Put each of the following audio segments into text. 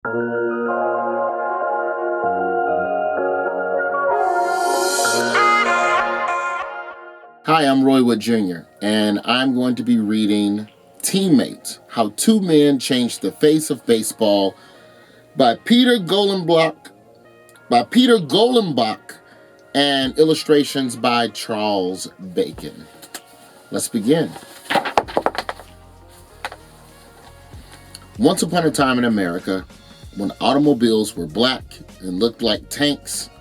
Hi, I'm Roy Wood Jr., and I'm going to be reading Teammates, How Two Men Changed the Face of Baseball by Peter Golenbock, and illustrations by Charles Bacon. Let's begin. Once upon a time in America, when automobiles were black and looked like tanks,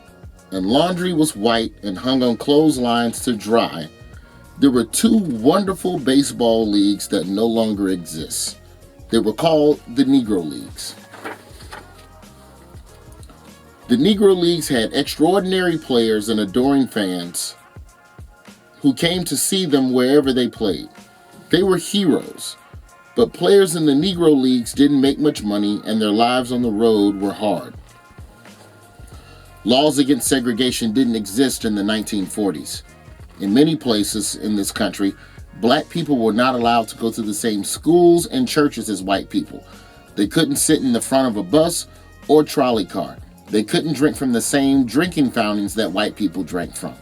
and laundry was white and hung on clotheslines to dry, there were two wonderful baseball leagues that no longer exist. They were called the Negro Leagues. The Negro Leagues had extraordinary players and adoring fans who came to see them wherever they played. They were heroes, but players in the Negro Leagues didn't make much money and their lives on the road were hard. Laws against segregation didn't exist in the 1940s. In many places in this country, black people were not allowed to go to the same schools and churches as white people. They couldn't sit in the front of a bus or trolley car. They couldn't drink from the same drinking fountains that white people drank from.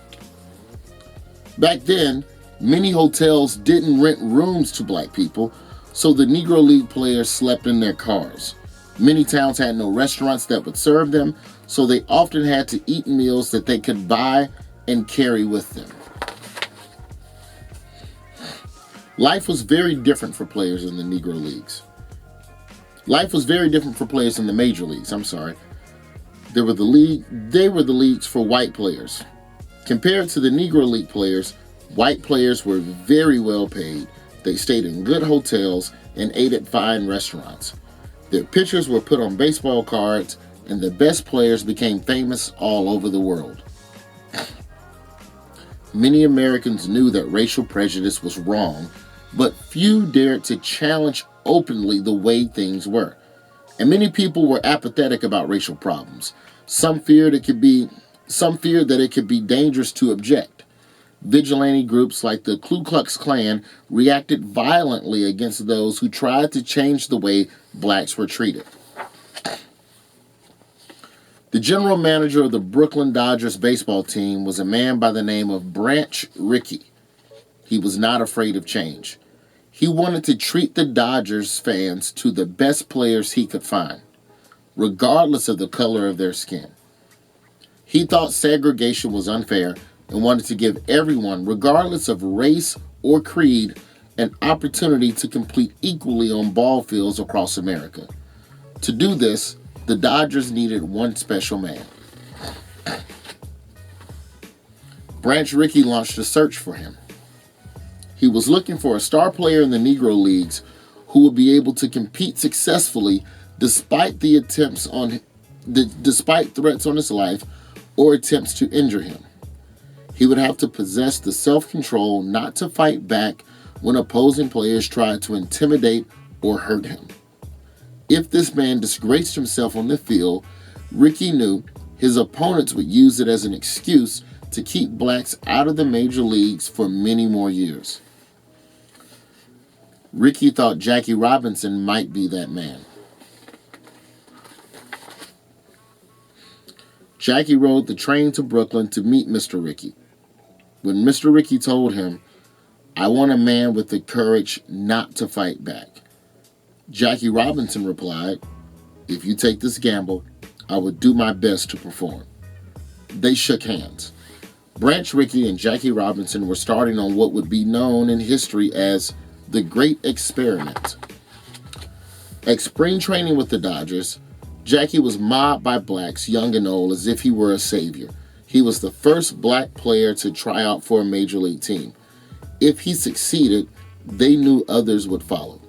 Back then, many hotels didn't rent rooms to black people, so the Negro League players slept in their cars. Many towns had no restaurants that would serve them, so they often had to eat meals that they could buy and carry with them. Life was very different for players in the Negro Leagues. Life was very different for players in the major leagues, They were the leagues for white players. Compared to the Negro League players, white players were very well paid. They stayed in good hotels and ate at fine restaurants. Their pictures were put on baseball cards, and the best players became famous all over the world. Many Americans knew that racial prejudice was wrong, but few dared to challenge openly the way things were. And many people were apathetic about racial problems. Some feared that it could be dangerous to object. Vigilante groups like the Ku Klux Klan reacted violently against those who tried to change the way blacks were treated. The general manager of the Brooklyn Dodgers baseball team was a man by the name of Branch Rickey. He was not afraid of change. He wanted to treat the Dodgers fans to the best players he could find, regardless of the color of their skin. He thought segregation was unfair and wanted to give everyone, regardless of race or creed, an opportunity to compete equally on ball fields across America. To do this, the Dodgers needed one special man. Branch Rickey launched a search for him. He was looking for a star player in the Negro Leagues who would be able to compete successfully despite threats on his life or attempts to injure him. He would have to possess the self-control not to fight back when opposing players tried to intimidate or hurt him. If this man disgraced himself on the field, Rickey knew his opponents would use it as an excuse to keep blacks out of the major leagues for many more years. Rickey thought Jackie Robinson might be that man. Jackie rode the train to Brooklyn to meet Mr. Rickey. When Mr. Rickey told him, "I want a man with the courage not to fight back," Jackie Robinson replied, "If you take this gamble, I will do my best to perform." They shook hands. Branch Rickey and Jackie Robinson were starting on what would be known in history as the Great Experiment. At spring training with the Dodgers, Jackie was mobbed by blacks, young and old, as if he were a savior. He was the first black player to try out for a major league team. If he succeeded, they knew others would follow.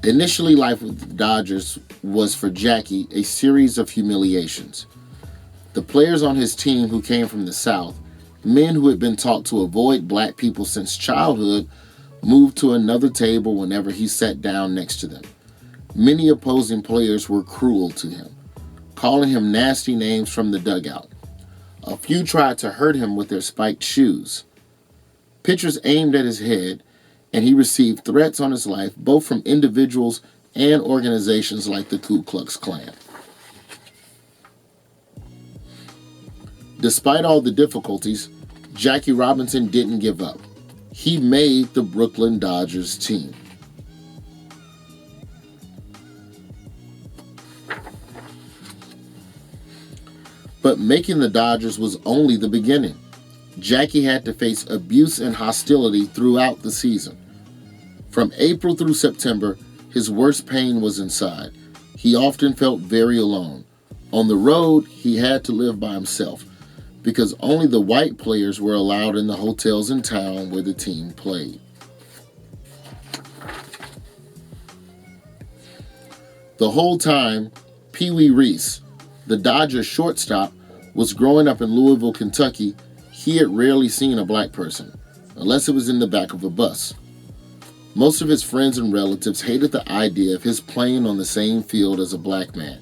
Initially, life with the Dodgers was for Jackie a series of humiliations. The players on his team who came from the South, men who had been taught to avoid black people since childhood, moved to another table whenever he sat down next to them. Many opposing players were cruel to him, calling him nasty names from the dugout. A few tried to hurt him with their spiked shoes. Pitchers aimed at his head, and he received threats on his life both from individuals and organizations like the Ku Klux Klan. Despite all the difficulties, Jackie Robinson didn't give up. He made the Brooklyn Dodgers team. But making the Dodgers was only the beginning. Jackie had to face abuse and hostility throughout the season. From April through September, his worst pain was inside. He often felt very alone. On the road, he had to live by himself because only the white players were allowed in the hotels in town where the team played. The whole time, Pee Wee Reese, the Dodgers shortstop, was growing up in Louisville, Kentucky. He had rarely seen a black person, unless it was in the back of a bus. Most of his friends and relatives hated the idea of his playing on the same field as a black man.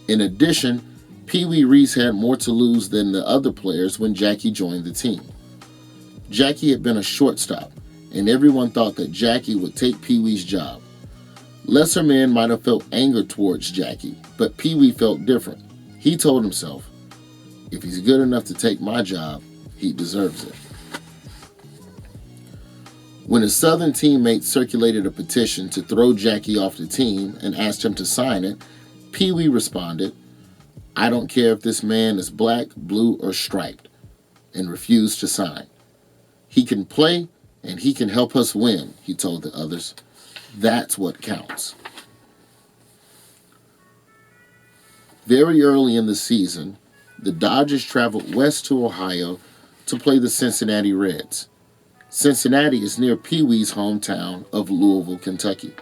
In addition, Pee Wee Reese had more to lose than the other players when Jackie joined the team. Jackie had been a shortstop, and everyone thought that Jackie would take Pee Wee's job. Lesser men might have felt anger towards Jackie, but Pee Wee felt different. He told himself, if he's good enough to take my job, he deserves it. When his Southern teammates circulated a petition to throw Jackie off the team and asked him to sign it, Pee Wee responded, I don't care if this man is black, blue, or striped, and refused to sign. He can play and he can help us win, he told the others. That's what counts. Very early in the season, the Dodgers traveled west to Ohio to play the Cincinnati Reds. Cincinnati is near Pee Wee's hometown of Louisville, Kentucky.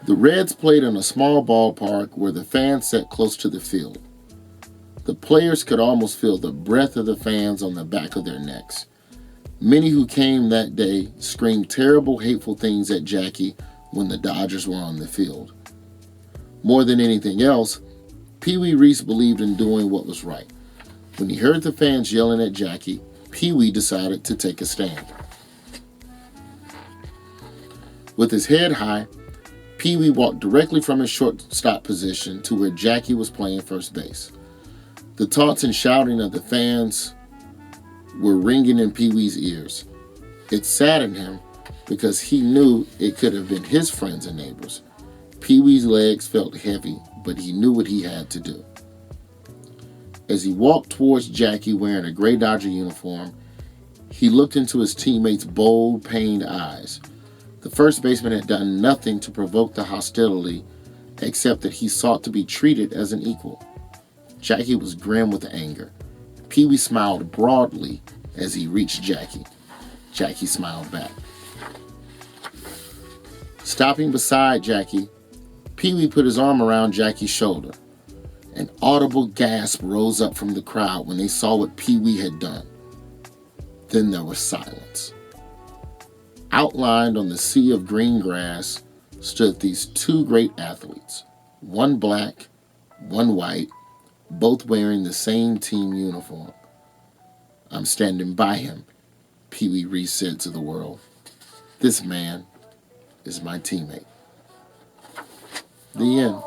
The Reds played in a small ballpark where the fans sat close to the field. The players could almost feel the breath of the fans on the back of their necks. Many who came that day screamed terrible, hateful things at Jackie when the Dodgers were on the field. More than anything else, Pee Wee Reese believed in doing what was right. When he heard the fans yelling at Jackie, Pee Wee decided to take a stand. With his head high, Pee Wee walked directly from his shortstop position to where Jackie was playing first base. The taunts and shouting of the fans were ringing in Pee Wee's ears. It saddened him because he knew it could have been his friends and neighbors. Pee Wee's legs felt heavy, but he knew what he had to do. As he walked towards Jackie wearing a gray Dodger uniform, he looked into his teammates' bold, pained eyes. The first baseman had done nothing to provoke the hostility except that he sought to be treated as an equal. Jackie was grim with anger. Pee Wee smiled broadly as he reached Jackie. Jackie smiled back. Stopping beside Jackie, Pee Wee put his arm around Jackie's shoulder. An audible gasp rose up from the crowd when they saw what Pee Wee had done. Then there was silence. Outlined on the sea of green grass stood these two great athletes, one black, one white, both wearing the same team uniform. I'm standing by him, Pee Wee Reese said to the world. This man is my teammate. The end.